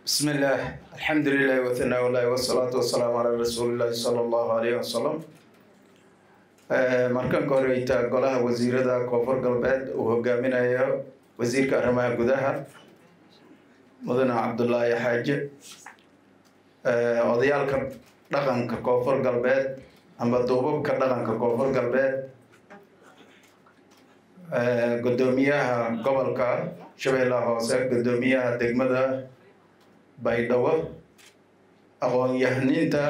بسم الله الحمد لله وثناء الله والصلاة والسلام على رسول الله صلى الله عليه وسلم. markan koreyta golaha wasiirada koonfur galbeed uu hogaaminayo wasiirka arrimaha gudaha mudane Cabdullaahi Xaaji odayaalka dhaqanka koonfur galbeed amba duubabka dhaqanka koonfur galbeed gudoomiyaha gobolka Shabeellaha Hoose gudoomiyaha degmada Baydhabo aqoon-yahaniinta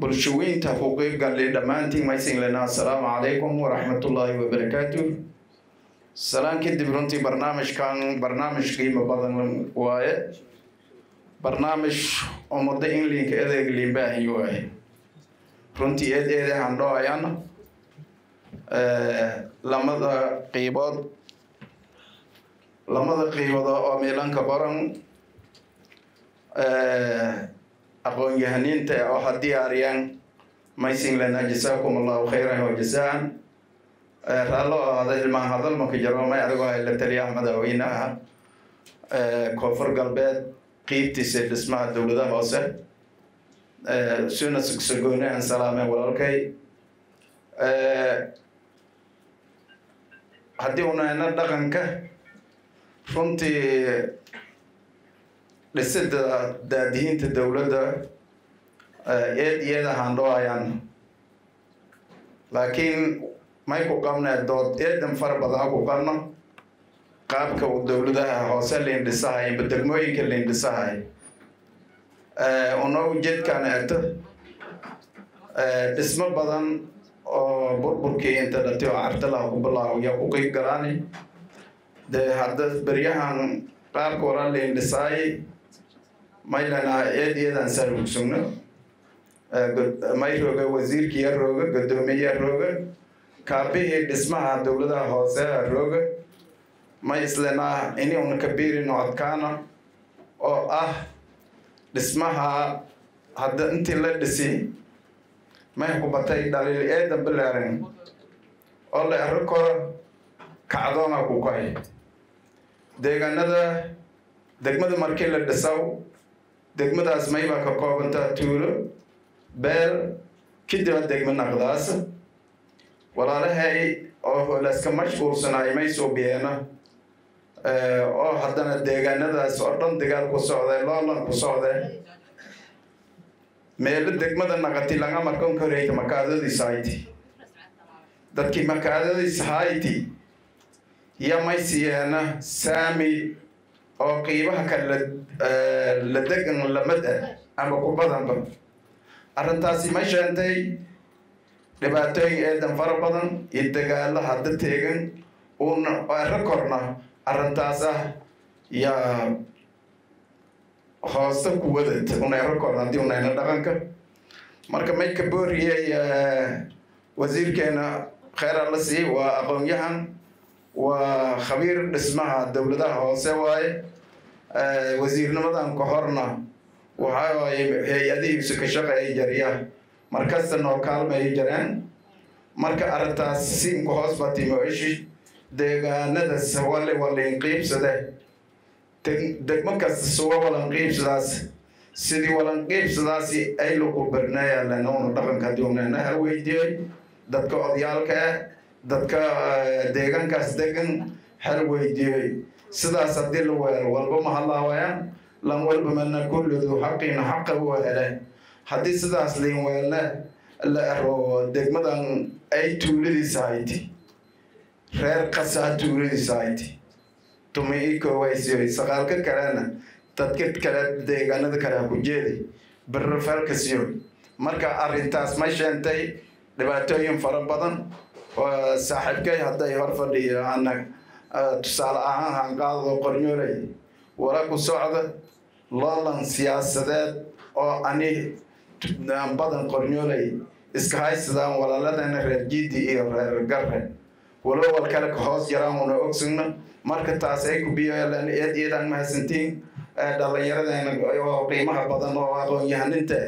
bulshooyinta xuquuq galay dhamaantiin maysin lana assalaamu calaykum waraxmatullaahi wabarakaatuh. salaan kadib runtii barnaamij qiimo badan waaye barnaamij ummadda Ingiliinka adeeg liin baahan waaye runtii aan dhooyana lamada qiibood oo meelanka baran aqoon-yahaniinta oo haddii aryan maysin lana jasaakum allahu khayran wa jasaan raallo hada ilmaan hadal marka jaroomay adigoo ay la taliyaha madaxweynaha koonfur galbeed qiibtiisa dhismaha dowladaha hoose suna sugsagoone aan salaamay walaalkay haddii unayna dhaqanka runtii dhisida daadihiinta dowladda iyada handhooyaan laakiin may ku qabnaa dood eedan fara badan ku qabno qaabka uu dowladaha hoose leendhisahay amba degmooyinka leendhisahay una ujeedkaan eegto dhismo badan oo burburkii inta dhatay oo cartalaha ku bilaawaya ku qeyb galaani dee hadda beryahan qaabka wala leendhisaay maylana eedan sarbugsugno may rooga wasiirkiya rooga gudoomiyaha rooga kaabihii dhismaha dowladaha hoose rooga may islana ini una kabiirino adkaana oo ah dhismaha hadda intii la dhisi may ku batay dhaliil eedan bilaaran oo la ero koro kacdoona ku koy deegaanada degmada markii la dhisaw degmadaas mayba ka koobanta tuulo beel kadib degmo naqdaas walaalahay oo la iska mashquulsanay may soo biyeena oo haddana deegaanadaas oo dhan dagaal ku socday loolan ku socday meel degmada naqati laga markan koreeyay makaadadii saayiti dadkii makaadadii saayiti ya may siyeena saami oo qiibaha kala la degan lamada ama ku badanba arrintaasi ma sheentay dhibaatooyin eedan fara badan iyo dagaalo hadda teegan uuna rekorna arrintaas ah yaa hoosta ku wadad una rekorna haddii unayna dhaqanka marka may ka booriyey wasiirkeena khayr alla sii waa aqoon-yahan waa khabiir dhismaha dowladaha hoose waaye wasiirnimadan ka horna waxa waaye hay-adihiisu ka shaqeeyay jariya markasta noo kaalmay jareen marka arrintaas siinka hoos batimo ishi deegaanada sawale walayn qiibsade degmo kasta suwa walan qiibsadaas sidii walan qiibsadaasi ay lagu barnaaya lanoona dhaqanka haddii unayna hal weydiiyey dadka odayaalka dadka deegaankaas degan hal weydiiyey sidaas haddii la weero walba ma hadlaawayaan lan walba mana kulludu xaqiina xaqa u hele haddii sidaas liin weelne la ero degmadan ay tuuladiisa hayti reer qasaa tuuladiisa hayti tumi ikowaysiyoy saqaalka kalena dadka kale deegaanada kale ku jeeday barrafalkasiyo marka arrintaas ma sheentay dhibaatooyin fara badan oo saaxiibkay hadday hor fadhiyo anag tusaale ahaan hanqaado qornyoolay wala ku socda loolan siyaasadeed oo ani badan qornyoolay iska haysadaan walaaladana reer jiidi iyo reer garre walowal kale ka hoos yaraan una ogsugno marka taas ay ku biyoelan eedan mahadsantiin dhallinyaradana oo qiimaha badan oo aqoon-yahaninta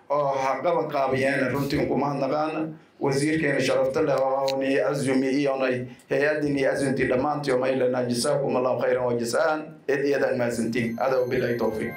oo haqaban qaabiyeena runtii kuma naqaana وزير كان شرفت له وني أزمي إيوني هيادني أزمتي لمانتي وما إلا جزاكم الله خيرا وجزاء إذ يدا ما زنتين هذا وبالله توفيق